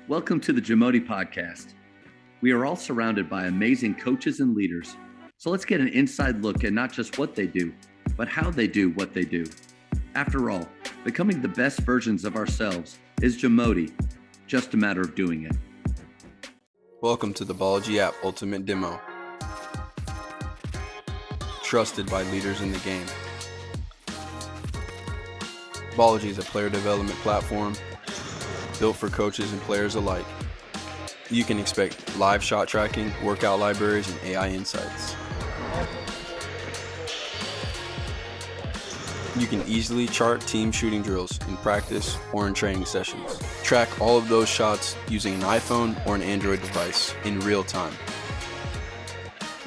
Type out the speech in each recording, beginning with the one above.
Welcome to the JAMODI Podcast. We are all surrounded by amazing coaches and leaders, so let's get an inside look at not just what they do, but how they do what they do. After all, becoming the best versions of ourselves is JAMODI, just a matter of doing it. Welcome to the Ballology app Ultimate Demo. Trusted by leaders in the game. Ballology is a player development platform built for coaches and players alike. You can expect live shot tracking, workout libraries, and AI insights. You can easily chart team shooting drills in practice or in training sessions. Track all of those shots using an iPhone or an Android device in real time.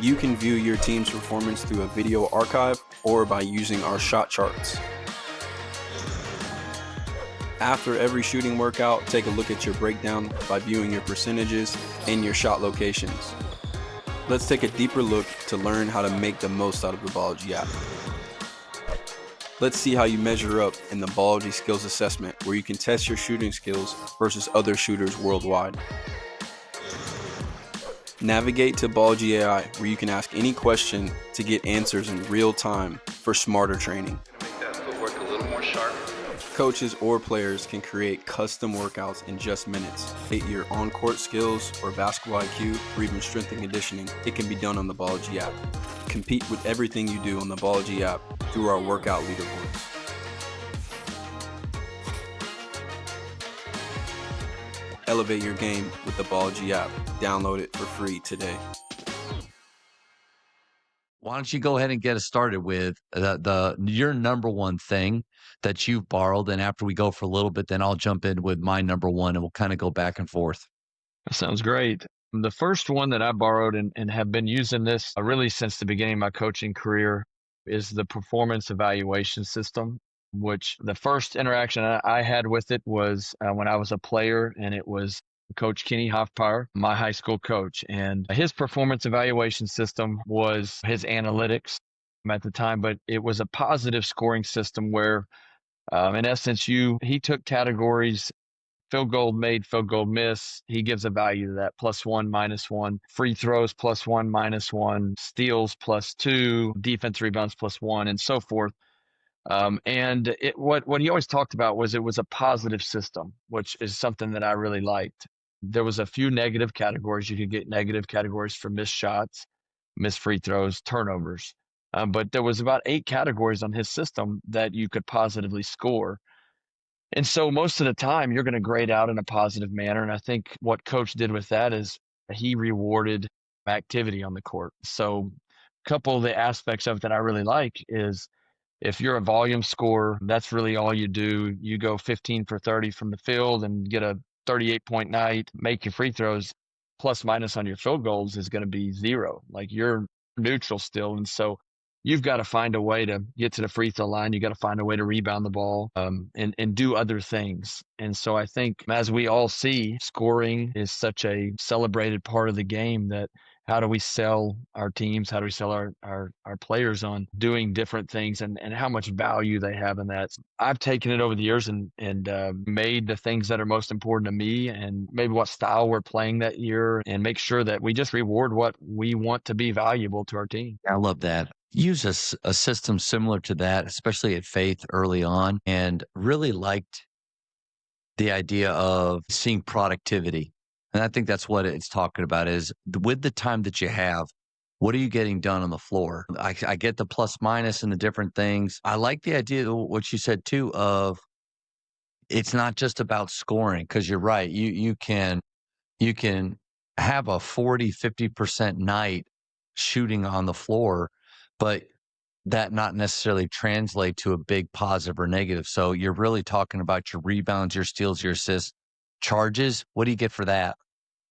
You can view your team's performance through a video archive or by using our shot charts. After every shooting workout, take a look at your breakdown by viewing your percentages and your shot locations. Let's take a deeper look to learn how to make the most out of the Ballology app. Let's see how you measure up in the Ballology Skills Assessment, where you can test your shooting skills versus other shooters worldwide. Navigate to Ballology AI, where you can ask any question to get answers in real time for smarter training. Make that footwork a little more sharp. Coaches or players can create custom workouts in just minutes. Hit your on-court skills or basketball IQ or even strength and conditioning. It can be done on the Ballology app. Compete with everything you do on the Ballology app through our workout leaderboards. Elevate your game with the Ballology app. Download it for free today. Why don't you go ahead and get us started with your number one thing that you've borrowed, and after we go for a little bit, then I'll jump in with my number one, and we'll kind of go back and forth. That sounds great. The first one that I borrowed and have been using this really since the beginning of my coaching career is the performance evaluation system, which the first interaction I had with it was when I was a player, and it was Coach Kenny Hoffpauir, my high school coach. And his performance evaluation system was his analytics at the time, but it was a positive scoring system where, in essence, he took categories: field goal made, field goal miss. He gives a value to that: +1, -1, free throws +1, -1, steals +2, defense rebounds +1, and so forth. And what he always talked about was it was a positive system, which is something that I really liked. There was a few negative categories. You could get negative categories for missed shots, missed free throws, turnovers. But there was about 8 categories on his system that you could positively score. And so most of the time you're going to grade out in a positive manner. And I think what Coach did with that is he rewarded activity on the court. So a couple of the aspects of it that I really like is, if you're a volume scorer, that's really all you do. You go 15 for 30 from the field and get a 38-point night, make your free throws, plus minus on your field goals is going to be 0. Like, you're neutral still. And so you've got to find a way to get to the free throw line. You got to find a way to rebound the ball and do other things. And so I think, as we all see, scoring is such a celebrated part of the game that how do we sell our teams? How do we sell our players on doing different things and how much value they have in that? I've taken it over the years and made the things that are most important to me and maybe what style we're playing that year, and make sure that we just reward what we want to be valuable to our team. I love that. Use a system similar to that, especially at Faith early on, and really liked the idea of seeing productivity. And I think that's what it's talking about, is with the time that you have, what are you getting done on the floor? I get the plus minus and the different things. I like the idea of what you said too, of it's not just about scoring, because you're right. You can have a 40-50% night shooting on the floor, but that not necessarily translate to a big positive or negative. So you're really talking about your rebounds, your steals, your assists, charges. What do you get for that?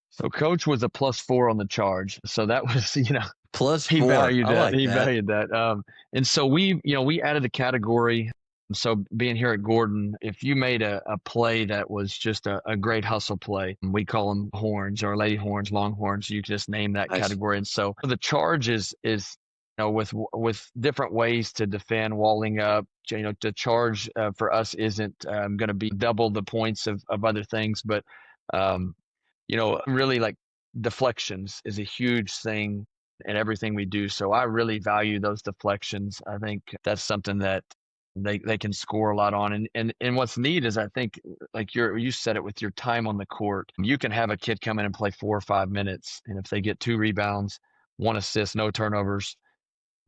So Coach was a +4 on the charge. So that was, +4. he valued that. Like he that. valued that. And so we added a category. So being here at Gordon, if you made a play that was just a great hustle play, we call them horns or lady horns, long horns. You can just name that category. And so the charge is with different ways to defend, walling up. The charge for us isn't going to be double the points of other things, but really like deflections is a huge thing in everything we do. So I really value those deflections. I think that's something that they can score a lot on. And what's neat is I think like you said it with your time on the court. You can have a kid come in and play 4 or 5 minutes, and if they get 2 rebounds, 1 assist, no turnovers,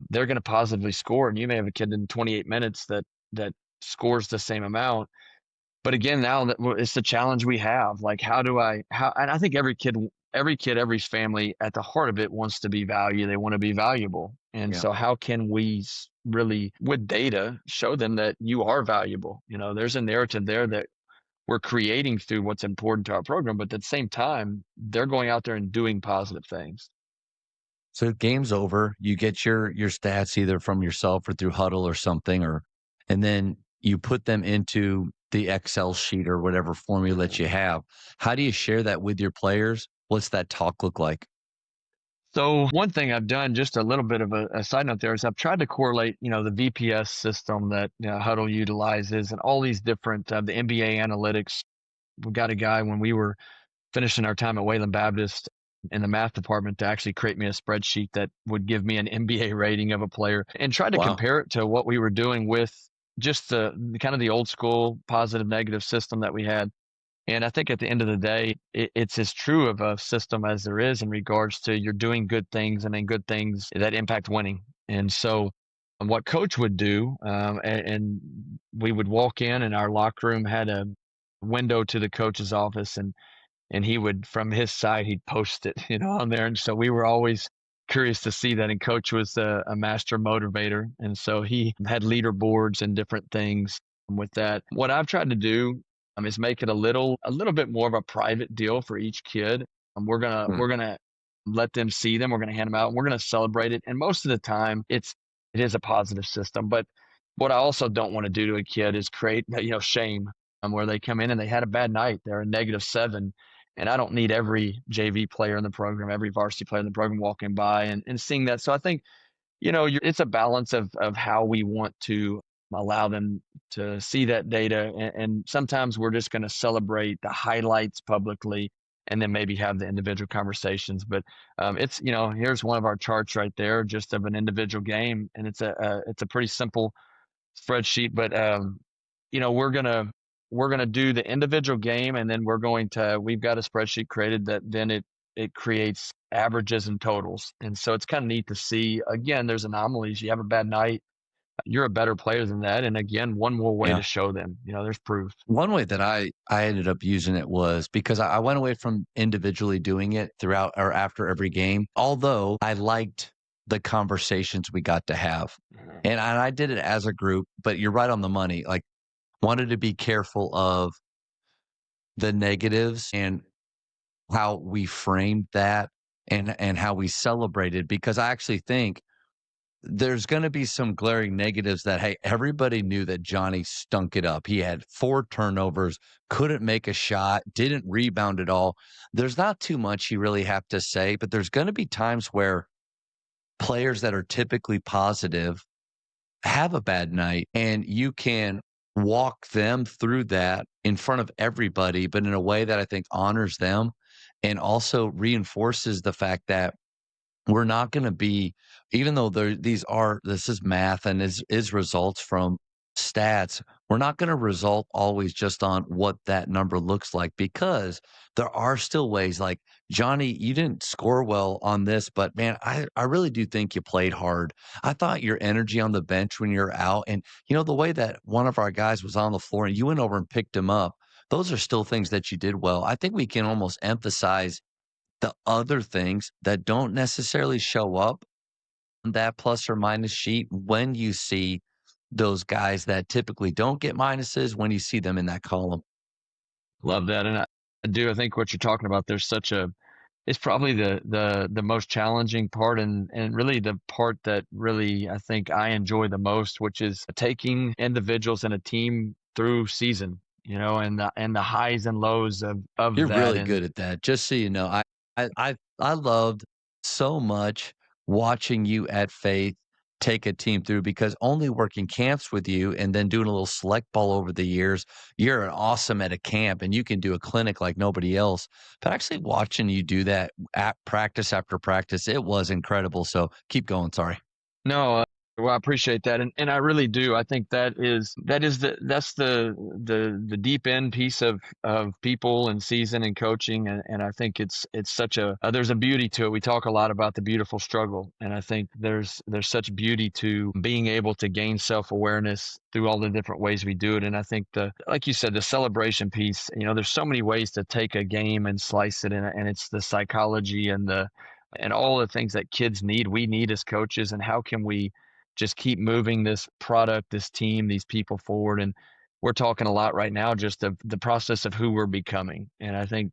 they're going to positively score. And you may have a kid in 28 minutes that scores the same amount. But again, now that it's the challenge we have. Like, and I think every kid, every family at the heart of it wants to be valued. They want to be valuable. And Yeah. so how can we really, with data, show them that you are valuable? There's a narrative there that we're creating through what's important to our program, but at the same time, they're going out there and doing positive things. So game's over. You get your stats either from yourself or through Huddle or something, and then you put them into the Excel sheet or whatever formula that you have. How do you share that with your players? What's that talk look like? So one thing I've done, just a little bit of a side note there, is I've tried to correlate, the VPS system that Huddle utilizes and all these different, the NBA analytics. We got a guy when we were finishing our time at Wayland Baptist in the math department to actually create me a spreadsheet that would give me an NBA rating of a player and try to compare it to what we were doing with just the kind of the old school positive negative system that we had. And I think at the end of the day, it's as true of a system as there is in regards to you're doing good things and then good things that impact winning. And so what coach would do, and we would walk in and our locker room had a window to the coach's office, and he would, from his side, he'd post it, on there. And so we were always curious to see that. And coach was a master motivator. And so he had leaderboards and different things with that. What I've tried to do is make it a little bit more of a private deal for each kid. We're gonna let them see them. We're gonna hand them out and we're gonna celebrate it. And most of the time it is a positive system. But what I also don't want to do to a kid is create, shame, where they come in and they had a bad night. They're a -7. And I don't need every JV player in the program, every varsity player in the program walking by and seeing that. So I think, it's a balance of how we want to allow them to see that data. And sometimes we're just going to celebrate the highlights publicly and then maybe have the individual conversations. But it's, here's one of our charts right there, just of an individual game. And it's a pretty simple spreadsheet, but we're gonna do the individual game, and then we've got a spreadsheet created that then it creates averages and totals. And so it's kind of neat to see. Again, there's anomalies. You have a bad night, you're a better player than that. And again, one more way to show them, there's proof. One way that I ended up using it was because I went away from individually doing it throughout or after every game, although I liked the conversations we got to have. And I did it as a group, but you're right on the money. Like, wanted to be careful of the negatives and how we framed that and how we celebrated, because I actually think there's going to be some glaring negatives that, hey, everybody knew that Johnny stunk it up. He had 4 turnovers, couldn't make a shot, didn't rebound at all. There's not too much you really have to say, but there's going to be times where players that are typically positive have a bad night, and you can walk them through that in front of everybody, but in a way that I think honors them and also reinforces the fact that we're not going to be, even though this is math and is results from stats, we're not going to result always just on what that number looks like, because there are still ways like, Johnny, you didn't score well on this, but man, I really do think you played hard. I thought your energy on the bench when you're out, and the way that one of our guys was on the floor and you went over and picked him up, those are still things that you did well. I think we can almost emphasize the other things that don't necessarily show up on that plus or minus sheet when you see those guys that typically don't get minuses, when you see them in that column. Love that. And I think what you're talking about, it's probably the most challenging part and really the part that really I think I enjoy the most, which is taking individuals and a team through season, and the highs and lows of You're that. really good at that. Just so you know, I loved so much watching you at Faith take a team through, because only working camps with you and then doing a little select ball over the years, you're an awesome at a camp and you can do a clinic like nobody else. But actually watching you do that at practice after practice, it was incredible. So keep going. Sorry. No, well, I appreciate that, and I really do. I think that's the deep end piece of people and season and coaching, and I think it's such a there's a beauty to it. We talk a lot about the beautiful struggle, and I think there's such beauty to being able to gain self-awareness through all the different ways we do it. And I think like you said, the celebration piece. There's so many ways to take a game and slice it, and it's the psychology and all the things that kids need, we need as coaches, and how can we just keep moving this product, this team, these people forward. And we're talking a lot right now just of the process of who we're becoming. And I think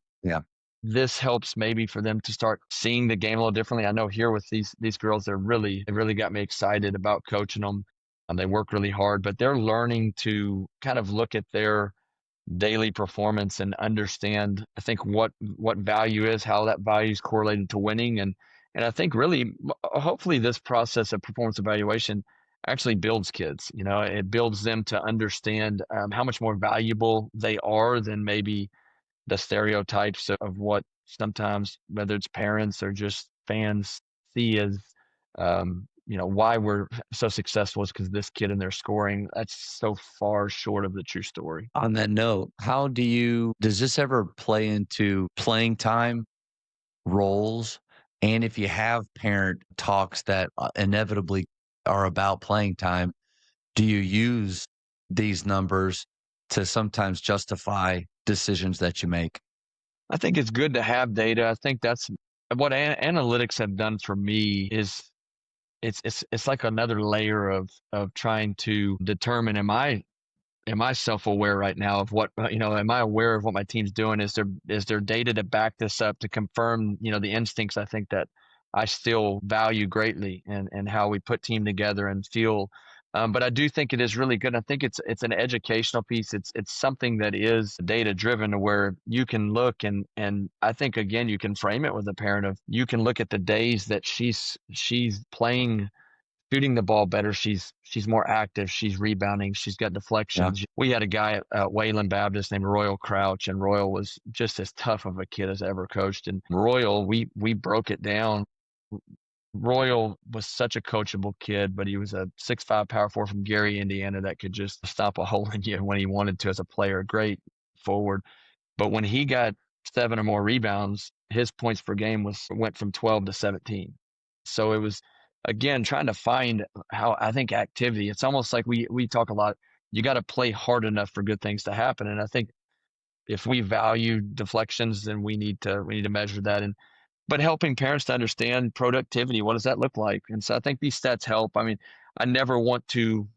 this helps maybe for them to start seeing the game a little differently. I know here with these girls, they really got me excited about coaching them. They work really hard, but they're learning to kind of look at their daily performance and understand, I think, what value is, how that value is correlated to winning. And I think really, hopefully this process of performance evaluation actually builds kids. It builds them to understand how much more valuable they are than maybe the stereotypes of what sometimes, whether it's parents or just fans, see as why we're so successful is because this kid and their scoring. That's so far short of the true story. On that note, does this ever play into playing time roles? And if you have parent talks that inevitably are about playing time, do you use these numbers to sometimes justify decisions that you make? I think it's good to have data. I think that's what analytics have done for me. Is it's like another layer of trying to determine, am I self-aware right now of what, am I aware of what my team's doing? Is there data to back this up, to confirm, the instincts I think that I still value greatly, and how we put team together and feel. But I do think it is really good. I think it's an educational piece. It's something that is data driven, to where you can look and I think, again, you can frame it with a parent of, you can look at the days that she's playing, shooting the ball better. She's more active. She's rebounding. She's got deflections. Yeah. We had a guy at Wayland Baptist named Royal Crouch, and Royal was just as tough of a kid as I ever coached. And Royal, we broke it down. Royal was such a coachable kid, but he was a 6'5" power forward from Gary, Indiana, that could just stop a hole in you when he wanted to as a player. Great forward. But when he got 7 or more rebounds, his points per game went from 12 to 17. So it was, again, trying to find how, I think, activity. It's almost like we talk a lot. You got to play hard enough for good things to happen. And I think if we value deflections, then we need to measure that. But helping parents to understand productivity, what does that look like? And so I think these stats help. I mean, I never want to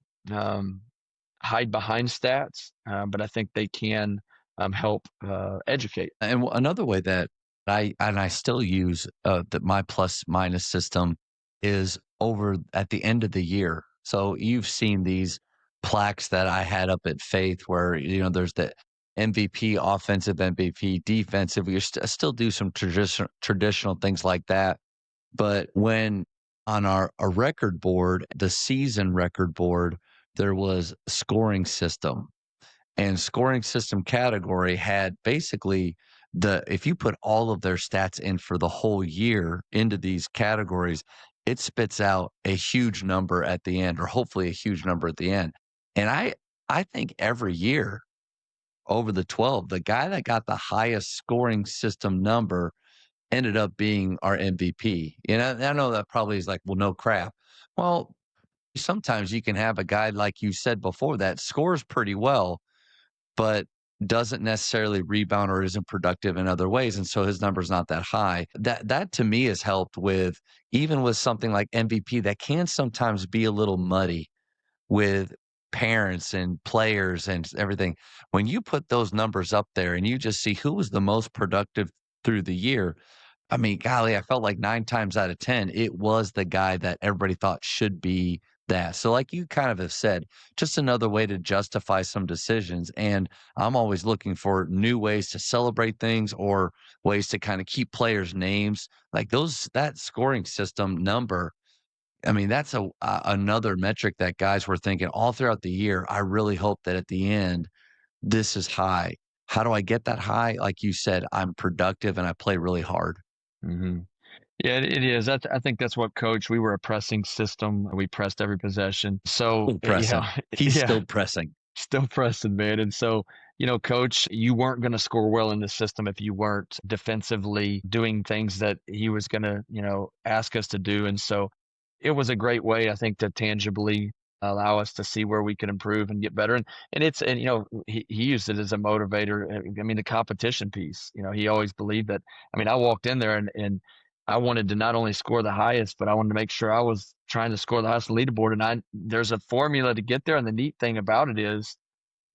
hide behind stats, but I think they can help educate. And another way that I still use my plus minus system is over at the end of the year. So you've seen these plaques that I had up at Faith where, there's the MVP, offensive MVP, defensive. We still do some traditional things like that. But when on a record board, the season record board, there was scoring system. And scoring system category had basically if you put all of their stats in for the whole year into these categories, it spits out a huge number at the end, or hopefully a huge number at the end. And I think every year over the 12, the guy that got the highest scoring system number ended up being our MVP. I know that probably is like, well, no crap. Well, sometimes you can have a guy, like you said before, that scores pretty well, but doesn't necessarily rebound or isn't productive in other ways. And so his number's not that high. That to me has helped with, even with something like MVP that can sometimes be a little muddy with parents and players and everything. When you put those numbers up there and you just see who was the most productive through the year, I mean, golly, I felt like 9 times out of 10, it was the guy that everybody thought should be that. So like you kind of have said, just another way to justify some decisions. And I'm always looking for new ways to celebrate things, or ways to kind of keep players' names. Like that scoring system number, I mean, that's another metric that guys were thinking all throughout the year. I really hope that at the end, this is high. How do I get that high? Like you said, I'm productive and I play really hard. Mm-hmm. Yeah, it is. I think that's what coach. We were a pressing system. We pressed every possession. So, Still pressing. He's yeah, still pressing. still pressing, man. And so, coach, you weren't going to score well in the system if you weren't defensively doing things that he was going to, ask us to do. And so it was a great way, I think, to tangibly allow us to see where we could improve and get better. He used it as a motivator. I mean, the competition piece, he always believed that. I mean, I walked in there and I wanted to not only score the highest, but I wanted to make sure I was trying to score the highest leaderboard. And there's a formula to get there. And the neat thing about it is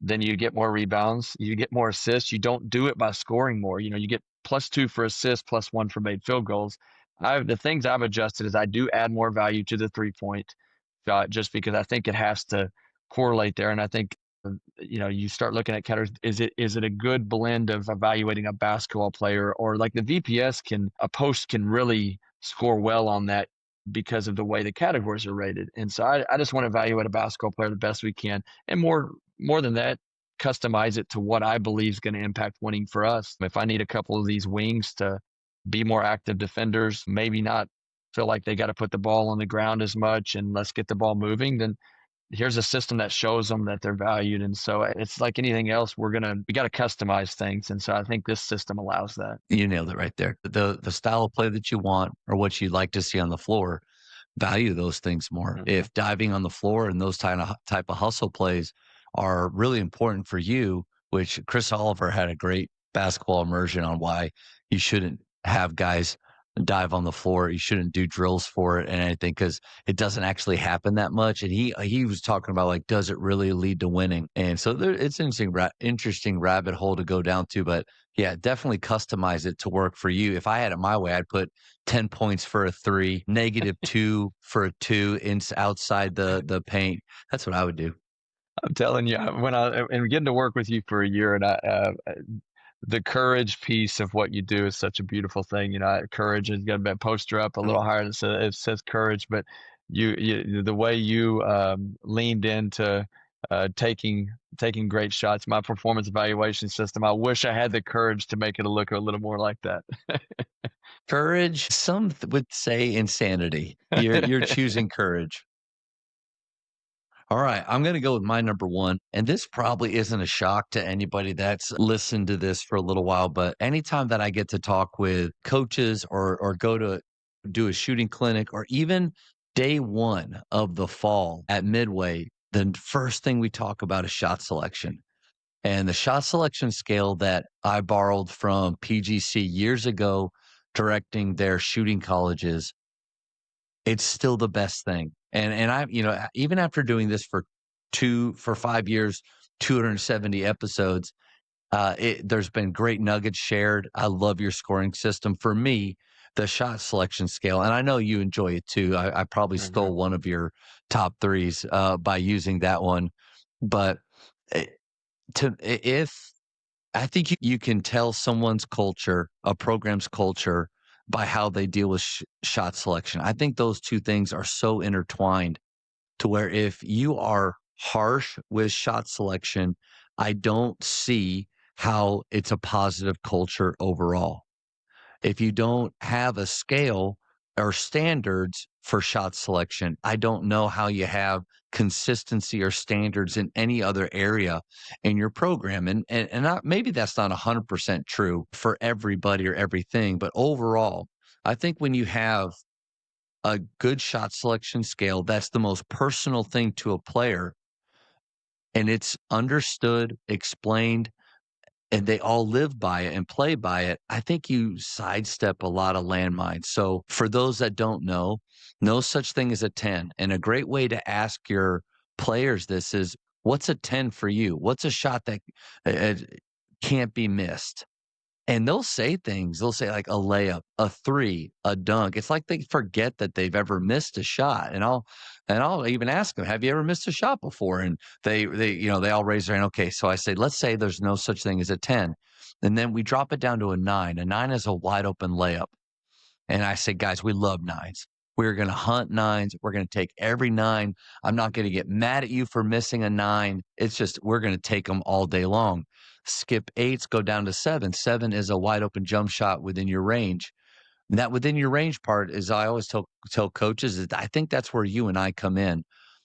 then you get more rebounds, you get more assists. You don't do it by scoring more. You get +2 for assists, +1 for made field goals. The things I've adjusted is I do add more value to the 3-point shot just because I think it has to correlate there. And I think, you start looking at categories. Is it a good blend of evaluating a basketball player, or like the VPS a post can really score well on that because of the way the categories are rated. And so I just want to evaluate a basketball player the best we can. And more than that, customize it to what I believe is going to impact winning for us. If I need a couple of these wings to be more active defenders, maybe not feel like they got to put the ball on the ground as much and let's get the ball moving, then here's a system that shows them that they're valued. And so it's like anything else, we got to customize things. And so I think this system allows that. You nailed it right there. The style of play that you want or what you'd like to see on the floor, value those things more. Mm-hmm. If diving on the floor and those type of hustle plays are really important for you, which Chris Oliver had a great basketball immersion on why you shouldn't have guys dive on the floor. You shouldn't do drills for it and anything because it doesn't actually happen that much. And he was talking about like, does it really lead to winning? And so it's an interesting rabbit hole to go down to. But yeah, definitely customize it to work for you. If I had it my way, I'd put 10 points for a 3, -2 for a 2 outside the paint. That's what I would do. I'm telling you, when and getting to work with you for a year, and the courage piece of what you do is such a beautiful thing. Courage has got a poster up a little higher that it says courage, but you the way you leaned into taking great shots. My performance evaluation system, I wish I had the courage to make it look a little more like that. Courage, some would say insanity. You're choosing courage. All right, I'm going to go with my number 1. And this probably isn't a shock to anybody that's listened to this for a little while, but anytime that I get to talk with coaches or go to do a shooting clinic or even day 1 of the fall at Midway, the first thing we talk about is shot selection. And the shot selection scale that I borrowed from PGC years ago, directing their shooting colleges, it's still the best thing. And I, even after doing this for 5 years, 270 episodes, there's been great nuggets shared. I love your scoring system. For me, the shot selection scale, and I know you enjoy it too. I probably stole one of your top 3s by using that one, but I think you can tell someone's culture, a program's culture, by how they deal with shot selection. I think those two things are so intertwined to where if you are harsh with shot selection, I don't see how it's a positive culture overall. If you don't have a scale or standards for shot selection, I don't know how you have consistency or standards in any other area in your program. And maybe that's not 100% true for everybody or everything, but overall, I think when you have a good shot selection scale, that's the most personal thing to a player, and it's understood, explained, and they all live by it and play by it, I think you sidestep a lot of landmines. So for those that don't know, no such thing as a 10. And a great way to ask your players this is, what's a 10 for you? What's a shot that can't be missed? And they'll say things. They'll say like a layup, a 3, a dunk. It's like they forget that they've ever missed a shot. And I'll even ask them, "Have you ever missed a shot before?" And they all raise their hand. Okay, so I say, let's say there's no such thing as a 10, and then we drop it down to a 9. A 9 is a wide open layup, and I say, guys, we love 9s. We're going to hunt nines. We're going to take every nine. I'm not going to get mad at you for missing a nine. It's just we're going to take them all day long. Skip eights, go down to seven. Seven is a wide open jump shot within your range. And that within your range part is I always tell coaches is I think that's where you and I come in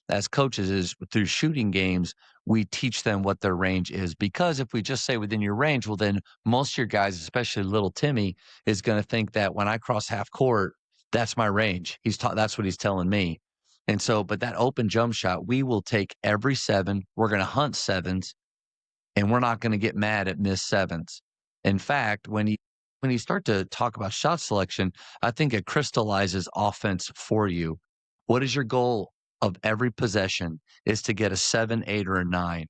as coaches is through shooting games. We teach them what their range is, because if we just say within your range, well, then most of your guys, especially little Timmy, is going to think that when I cross half court, that's my range. That's what he's telling me. And so, but that open jump shot, we will take every seven. We're going to hunt sevens, and we're not going to get mad at missed sevens. In fact, when you start to talk about shot selection, I think it crystallizes offense for you. What is your goal of every possession? Is to get a 7, 8, or a 9.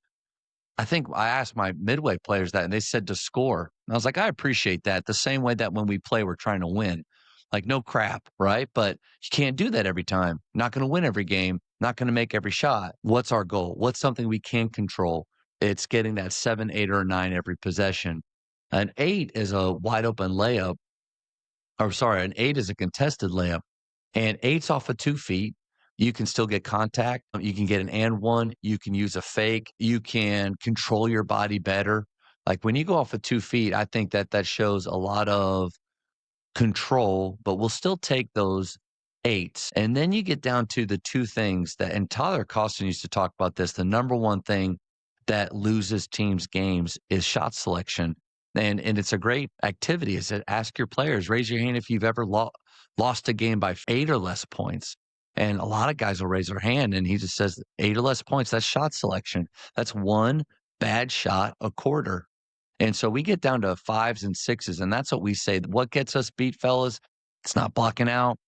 I think I asked my midway players that, and they said to score. And I was like, I appreciate that. The same way that when we play, we're trying to win. Like, no crap, right? But you can't do that every time. Not going to win every game. Not going to make every shot. What's our goal? What's something we can control? It's getting that 7, 8, or a 9 every possession. An 8 is a wide open layup. Or sorry, an 8 is a contested layup. And 8's off of 2 feet. You can still get contact. You can get an and one. You can use a fake. You can control your body better. Like when you go off of 2 feet, I think that shows a lot of control, but we'll still take those 8s. And then you get down to the two things that, and Tyler Costin used to talk about this, the number one thing that loses teams games is shot selection. And it's a great activity. Is to ask your players, raise your hand if you've ever lost a game by 8 or less points. And a lot of guys will raise their hand, and he just says 8 or less points. That's shot selection. That's one bad shot a quarter. And so we get down to 5s and 6s, and that's what we say. What gets us beat, fellas? It's not blocking out.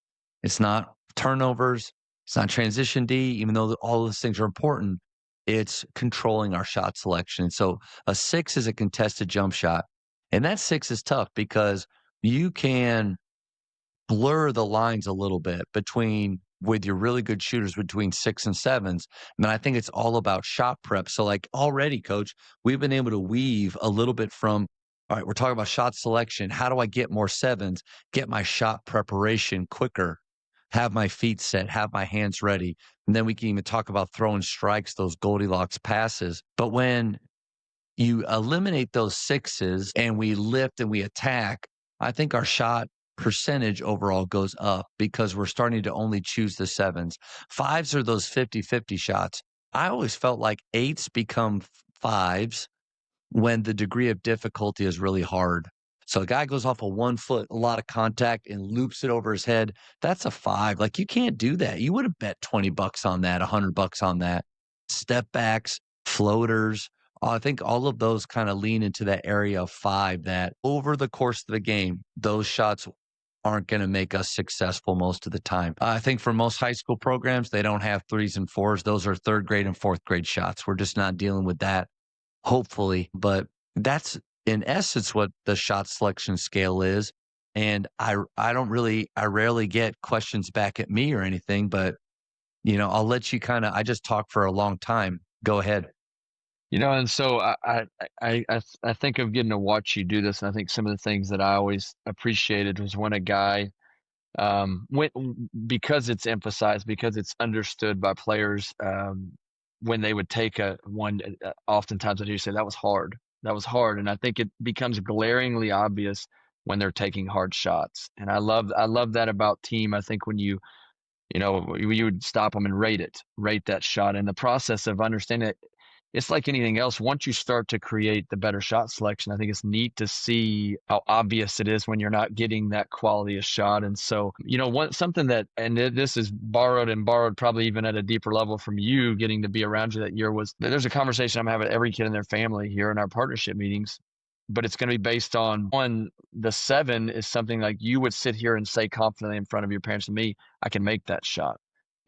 It's not turnovers. It's not transition D, even though all those things are important. It's controlling our shot selection. So a 6 is a contested jump shot. And that 6 is tough because you can blur the lines a little bit with your really good shooters between 6 and 7s. And I think it's all about shot prep. So like already, coach, we've been able to weave a little bit from, all right, we're talking about shot selection. How do I get more 7s, get my shot preparation quicker, have my feet set, have my hands ready. And then we can even talk about throwing strikes, those Goldilocks passes. But when you eliminate those 6s and we lift and we attack, I think our shot percentage overall goes up because we're starting to only choose the 7s. 5s are those 50-50 shots. I always felt like 8s become 5s when the degree of difficulty is really hard. So a guy goes off of 1 foot, a lot of contact, and loops it over his head. That's a 5. Like, you can't do that. You would have bet $20 on that, $100 on that. Step backs, floaters. I think all of those kind of lean into that area of 5 that over the course of the game, those shots aren't going to make us successful most of the time. I think for most high school programs, they don't have 3s and 4s. Those are 3rd grade and 4th grade shots. We're just not dealing with that, hopefully. But that's in essence what the shot selection scale is. And I rarely get questions back at me or anything, but I'll let you I just talk for a long time. Go ahead. And so I think of getting to watch you do this, and I think some of the things that I always appreciated was when a guy because it's emphasized, because it's understood by players, when they would take one, oftentimes I do say that was hard. That was hard, and I think it becomes glaringly obvious when they're taking hard shots. And I love that about team. I think when you would stop them and rate that shot. In the process of understanding it, it's like anything else. Once you start to create the better shot selection, I think it's neat to see how obvious it is when you're not getting that quality of shot. And so, something that, and this is borrowed probably even at a deeper level from you getting to be around you that year, was there's a conversation I'm having with every kid in their family here in our partnership meetings, but it's going to be based on the 7 is something like you would sit here and say confidently in front of your parents and me, I can make that shot.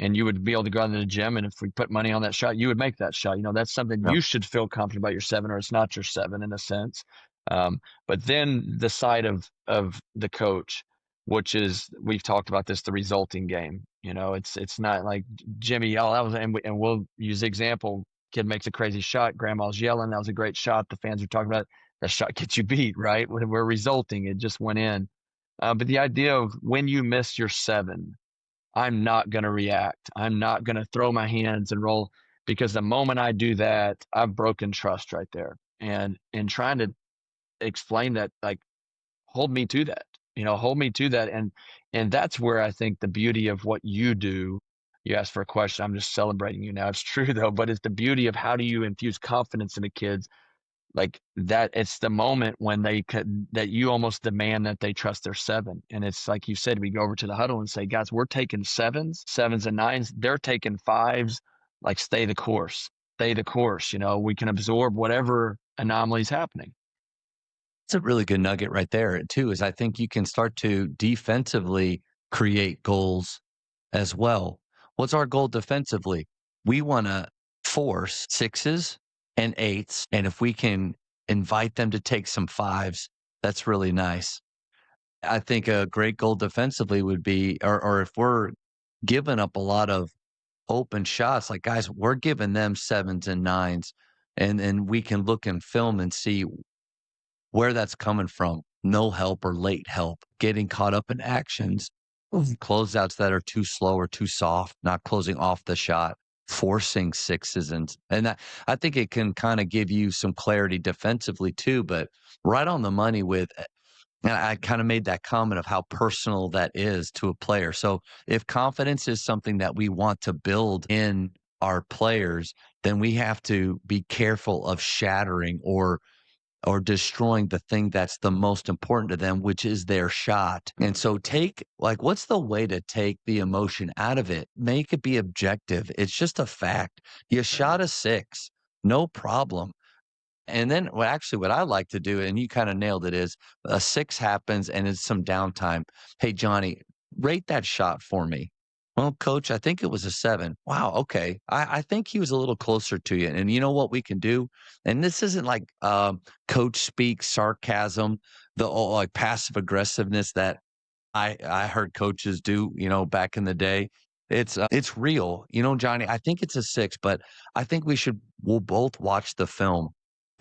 And you would be able to go out to the gym, and if we put money on that shot, you would make that shot. That's something you should feel confident about your 7, or it's not your 7 in a sense. But then the side of the coach, which is, we've talked about this, the resulting game. It's not like Jimmy, that was, and we'll use the example, kid makes a crazy shot, grandma's yelling, that was a great shot, the fans are talking about it. That shot gets you beat, right? We're resulting, it just went in. But the idea of when you miss your 7, I'm not going to react. I'm not going to throw my hands and roll, because the moment I do that, I've broken trust right there. And in trying to explain that, like, hold me to that, hold me to that. And that's where I think the beauty of what you do. You asked for a question. I'm just celebrating you now. It's true though, but it's the beauty of how do you infuse confidence in the kids like that. It's the moment when they could, that you almost demand that they trust their seven. And it's like you said, we go over to the huddle and say, guys, we're taking sevens and nines. They're taking fives. Like, stay the course, we can absorb whatever anomalies happening. It's a really good nugget right there, too, is I think you can start to defensively create goals as well. What's our goal defensively? We want to force sixes and eights. And if we can invite them to take some fives, that's really nice. I think a great goal defensively would be, or if we're giving up a lot of open shots, like, guys, we're giving them sevens and nines, and we can look in film and see where that's coming from. No help or late help, getting caught up in actions, closeouts that are too slow or too soft, not closing off the shot, forcing sixes. And that, I think it can kind of give you some clarity defensively too, but right on the money with, and I kind of made that comment of how personal that is to a player. So if confidence is something that we want to build in our players, then we have to be careful of shattering or destroying the thing that's the most important to them, which is their shot. And so what's the way to take the emotion out of it? Make it be objective. It's just a fact. You shot a six, no problem. And then what I like to do, and you kind of nailed it, is a six happens and it's some downtime. Hey, Johnny, rate that shot for me. Well, coach, I think it was a seven. Wow. Okay. I think he was a little closer to you. And you know what we can do? And this isn't like coach speak sarcasm, the like passive aggressiveness that I heard coaches do, back in the day. It's real. Johnny, I think it's a six, but I think we'll both watch the film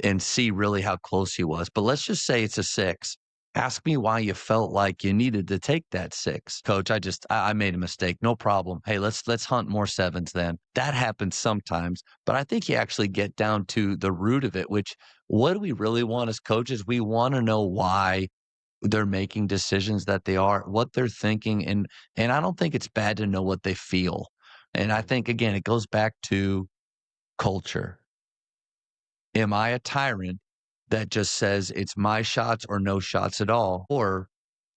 and see really how close he was. But let's just say it's a six. Ask me why you felt like you needed to take that six. Coach, I made a mistake. No problem. Hey, let's hunt more sevens then. That happens sometimes, but I think you actually get down to the root of it, which what do we really want as coaches? We want to know why they're making decisions that they are, what they're thinking, and I don't think it's bad to know what they feel. And I think again, it goes back to culture. Am I a tyrant that just says it's my shots or no shots at all? Or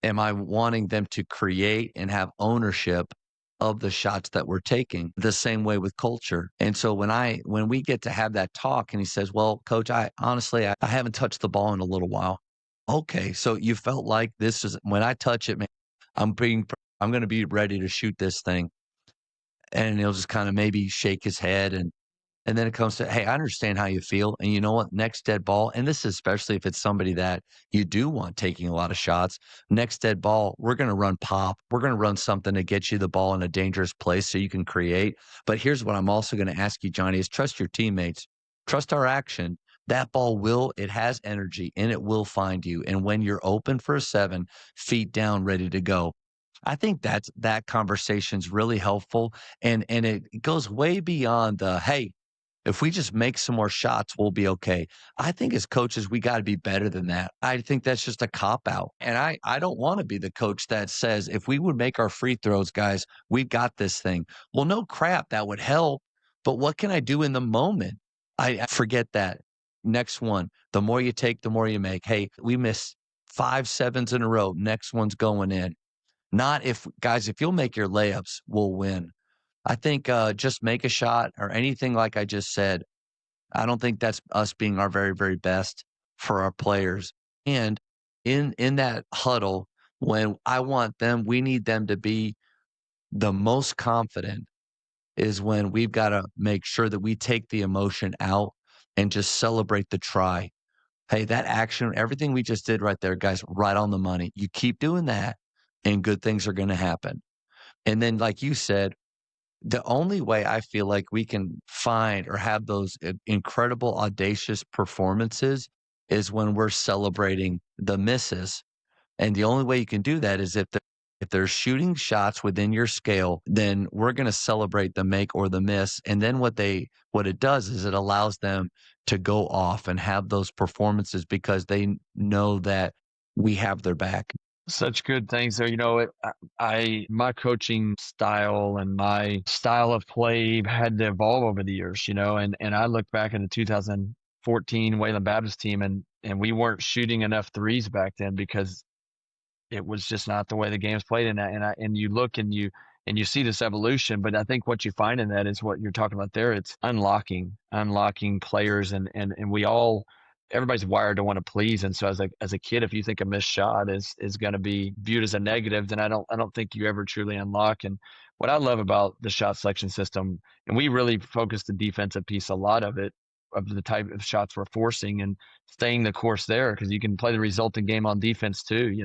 am I wanting them to create and have ownership of the shots that we're taking? The same way with culture. And so when we get to have that talk and he says, well, coach, I honestly haven't touched the ball in a little while. Okay. So you felt like this is when I touch it, man, I'm going to be ready to shoot this thing. And he'll just kind of maybe shake his head and then it comes to, hey, I understand how you feel. And you know what? Next dead ball, and this is especially if it's somebody that you do want taking a lot of shots. Next dead ball, we're going to run pop. We're going to run something to get you the ball in a dangerous place so you can create. But here's what I'm also going to ask you, Johnny, is trust your teammates. Trust our action. That ball it has energy and it will find you. And when you're open for a seven, feet down, ready to go. I think that conversation's really helpful. And it goes way beyond the, hey, if we just make some more shots, we'll be okay. I think as coaches, we got to be better than that. I think that's just a cop out. And I don't want to be the coach that says, if we would make our free throws, guys, we got this thing. Well, no crap, that would help. But what can I do in the moment? I forget that. Next one, the more you take, the more you make. Hey, we missed 5 sevens in a row. Next one's going in. Not if you'll make your layups, we'll win. I think just make a shot or anything like I just said. I don't think that's us being our very, very best for our players. And in that huddle, when we need them to be the most confident is when we've got to make sure that we take the emotion out and just celebrate the try. Hey, that action, everything we just did right there, guys, right on the money. You keep doing that and good things are going to happen. And then, like you said, the only way I feel like we can find or have those incredible, audacious performances is when we're celebrating the misses. And the only way you can do that is if If they're shooting shots within your scale, then we're going to celebrate the make or the miss. And then what it does is it allows them to go off and have those performances because they know that we have their back. Such good things there. My coaching style and my style of play had to evolve over the years, and I look back at the 2014 Wayland Baptist team and we weren't shooting enough threes back then because it was just not the way the game's played. And you look and you see this evolution, but I think what you find in that is what you're talking about there. It's unlocking players and everybody's wired to want to please. And so as a kid, if you think a missed shot is going to be viewed as a negative, then I don't think you ever truly unlock. And what I love about the shot selection system, and we really focus the defensive piece, a lot of it, of the type of shots we're forcing and staying the course there, because you can play the resulting game on defense too.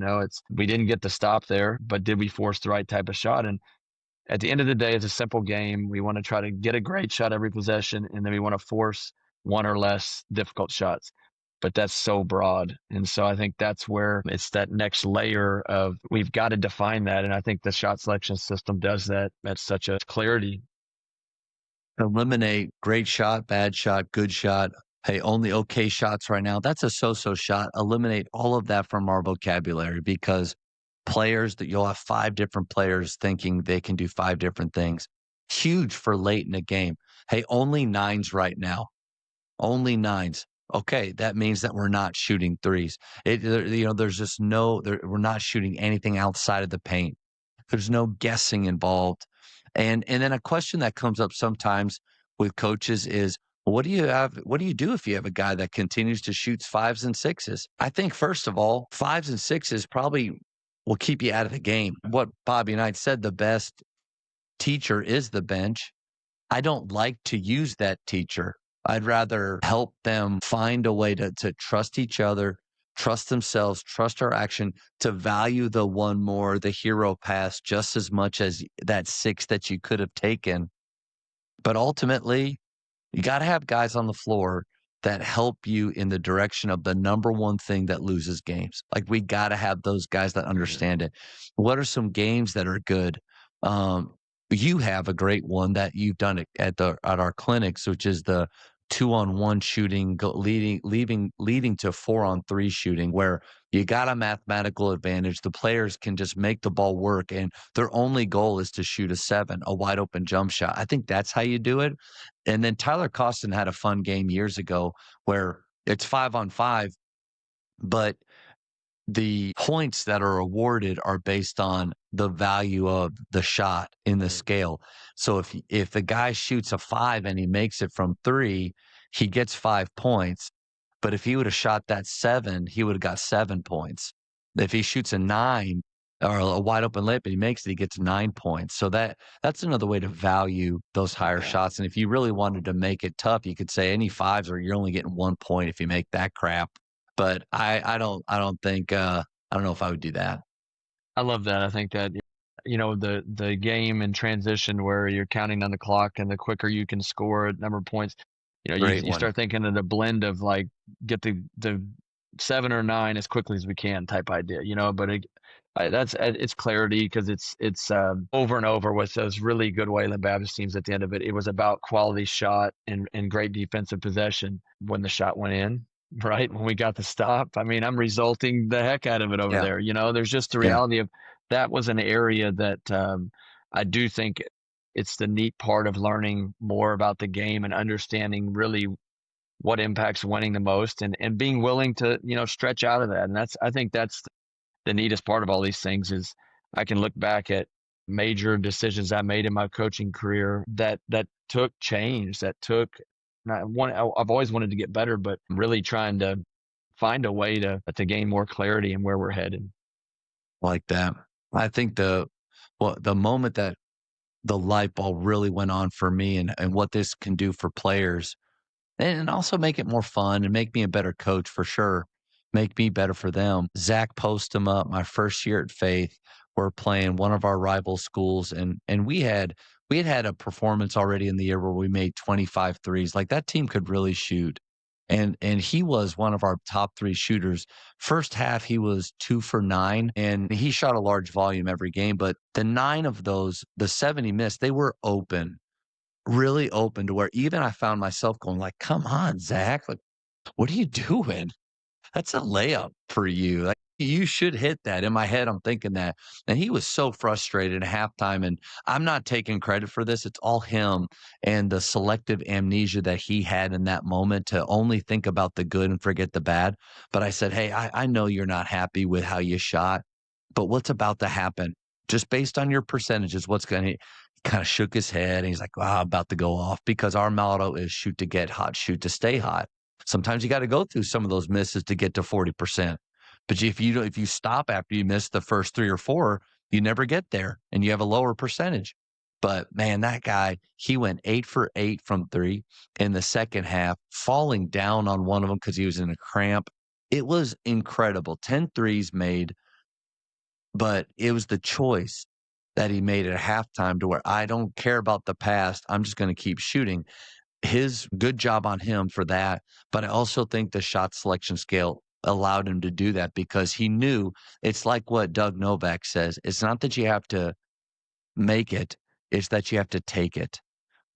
We didn't get the stop there, but did we force the right type of shot? And at the end of the day, it's a simple game. We want to try to get a great shot every possession, and then we want to force one or less difficult shots. But that's so broad. And so I think that's where it's that next layer of we've got to define that. And I think the shot selection system does that at such a clarity. Eliminate great shot, bad shot, good shot. Hey, only okay shots right now. That's a so-so shot. Eliminate all of that from our vocabulary, because players that you'll have 5 different players thinking they can do 5 different things. Huge for late in a game. Hey, only 9s right now. Only 9s. Okay, that means that we're not shooting threes. There's just we're not shooting anything outside of the paint. There's no guessing involved. And then a question that comes up sometimes with coaches is, what do you do if you have a guy that continues to shoot 5s and 6s? I think, first of all, 5s and 6s probably will keep you out of the game. What Bobby and I said, the best teacher is the bench. I don't like to use that teacher. I'd rather help them find a way to trust each other, trust themselves, trust our action, to value the one more, the hero pass, just as much as that 6 that you could have taken. But ultimately, you got to have guys on the floor that help you in the direction of the number one thing that loses games. Like, we got to have those guys that understand it. What are some games that are good? You have a great one that you've done at our clinics, which is the 2-on-1 shooting, leading to 4-on-3 shooting, where you got a mathematical advantage. The players can just make the ball work, and their only goal is to shoot a 7, a wide open jump shot. I think that's how you do it. And then Tyler Costin had a fun game years ago where it's 5-on-5, but the points that are awarded are based on the value of the shot in the scale. So if the guy shoots a 5 and he makes it from 3, he gets 5 points. But if he would have shot that 7, he would have got 7 points. If he shoots a 9 or a wide open layup and he makes it, he gets 9 points. So that's another way to value those higher shots. And if you really wanted to make it tough, you could say any 5s, or you're only getting 1 point if you make that crap. But I don't think I don't know if I would do that. I love that. I think that, the game in transition where you're counting on the clock, and the quicker you can score a number of points, you start thinking of the blend of like, get the 7 or 9 as quickly as we can type idea, but it's clarity, because it's over and over with those really good Wayland Baptist teams. At the end of it, it was about quality shot and great defensive possession when the shot went in. Right. When we got the stop, I'm resulting the heck out of it over there. There's just the reality of that was an area that I do think it's the neat part of learning more about the game and understanding really what impacts winning the most, and being willing to, stretch out of that. And I think that's the neatest part of all these things, is I can look back at major decisions I made in my coaching career that took change, I've always wanted to get better, but I'm really trying to find a way to gain more clarity in where we're headed. Like that. I think the moment that the light bulb really went on for me, and what this can do for players, and also make it more fun and make me a better coach for sure, make me better for them. Zach Postum up my first year at Faith. We're playing one of our rival schools, and we had a performance already in the year where we made 25 threes. Like, that team could really shoot. And he was one of our top 3 shooters. First half, he was 2 for 9, and he shot a large volume every game. But the 9 of those, the 7 he missed, they were open, really open, to where even I found myself going like, "Come on, Zach, like, what are you doing? That's a layup for you. Like, you should hit that." In my head, I'm thinking that. And he was so frustrated at halftime. And I'm not taking credit for this. It's all him and the selective amnesia that he had in that moment to only think about the good and forget the bad. But I said, "Hey, I know you're not happy with how you shot, but what's about to happen? Just based on your percentages, what's going to," he kind of shook his head and he's like, "Wow, I'm about to go off," because our motto is shoot to get hot, shoot to stay hot. Sometimes you got to go through some of those misses to get to 40%. But if you stop after you miss the first 3 or 4, you never get there and you have a lower percentage. But man, that guy, he went 8 for 8 from 3 in the second half, falling down on one of them because he was in a cramp. It was incredible. 10 threes made, but it was the choice that he made at halftime to where I don't care about the past. I'm just going to keep shooting. His good job on him for that. But I also think the shot selection scale allowed him to do that because he knew it's like what Doug Novak says. It's not that you have to make it, it's that you have to take it.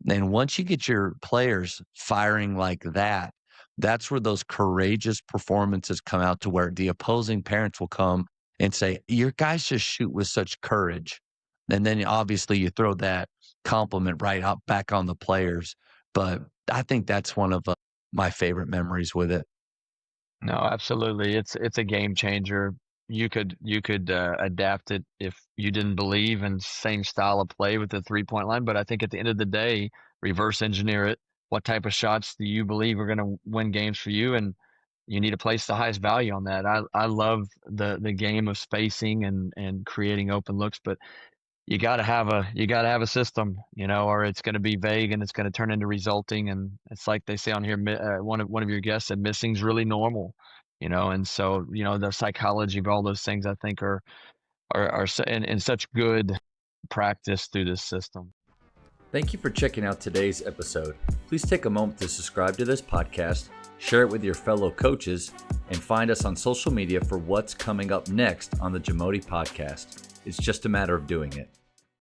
And once you get your players firing like that, that's where those courageous performances come out, to where the opposing parents will come and say, "Your guys just shoot with such courage." And then obviously you throw that compliment right up back on the players. But I think that's one of my favorite memories with it. No, absolutely. It's a game changer. You could adapt it if you didn't believe in same style of play with the 3-point line. But I think at the end of the day, reverse engineer it. What type of shots do you believe are going to win games for you? And you need to place the highest value on that. I love the game of spacing and creating open looks, but you gotta have a system, or it's going to be vague and it's going to turn into resulting. And it's like they say on here, one of your guests said, missing's really normal, and so, the psychology of all those things I think are in such good practice through this system. Thank you for checking out today's episode. Please take a moment to subscribe to this podcast, share it with your fellow coaches, and find us on social media for what's coming up next on the JAMODI Podcast. It's just a matter of doing it.